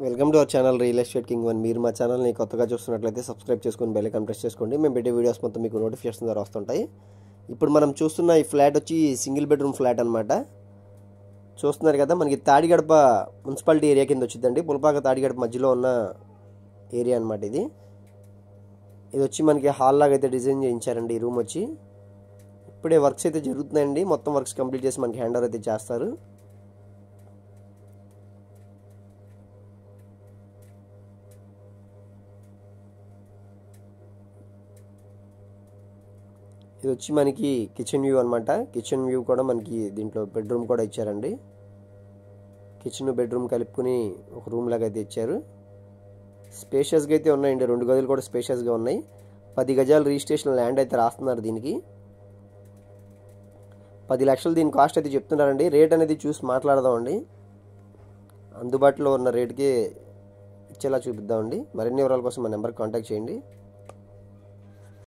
Welcome to our channel real estate king one. మీరు మా ఛానల్ని కొత్తగా చూస్తున్నట్లయితే సబ్స్క్రైబ్ చేసుకొని బెల్ ఐకాన్ ప్రెస్ చేసుకోండి. మేము పెట్టే వీడియోస్ మొత్తం మీకు నోటిఫికేషన్ ద్వారా వస్తుంటాయి. ఇప్పుడు మనం చూస్తున్న ఈ ఫ్లాట్ వచ్చి సింగిల్ బెడ్రూమ్ ఫ్లాట్ అనమాట. చూస్తున్నారు కదా, మనకి తాడిగడప మున్సిపాలిటీ ఏరియా కింద వచ్చిందండి. పులపాక తాడిగడప మధ్యలో ఉన్న ఏరియా అనమాట ఇది. ఇది వచ్చి మనకి హాల్ లాగా అయితే డిజైన్ చేయించారండి. ఈ రూమ్ వచ్చి ఇప్పుడే వర్క్స్ అయితే జరుగుతున్నాయండి. మొత్తం వర్క్స్ కంప్లీట్ చేసి మనకి హ్యాండ్ ఓవర్ అయితే చేస్తారు. ఇది వచ్చి మనకి కిచెన్ వ్యూ అనమాట. కిచెన్ వ్యూ కూడా మనకి దీంట్లో బెడ్రూమ్ కూడా ఇచ్చారండి. కిచెన్ బెడ్రూమ్ కలుపుకుని ఒక రూమ్ లాగా అయితే ఇచ్చారు. స్పేషియస్గా అయితే ఉన్నాయండి. 2 గదులు కూడా స్పేషియస్గా ఉన్నాయి. 10 గజాలు రిజిస్ట్రేషన్ ల్యాండ్ అయితే రాస్తున్నారు. దీనికి 10 లక్షలు దీని కాస్ట్ అయితే చెప్తున్నారండి. రేట్ అనేది చూసి మాట్లాడదామండి. అందుబాటులో ఉన్న రేటుకి ఇచ్చేలా చూపిద్దామండి. మరిన్ని వివరాల కోసం మా నెంబర్కి కాంటాక్ట్ చేయండి.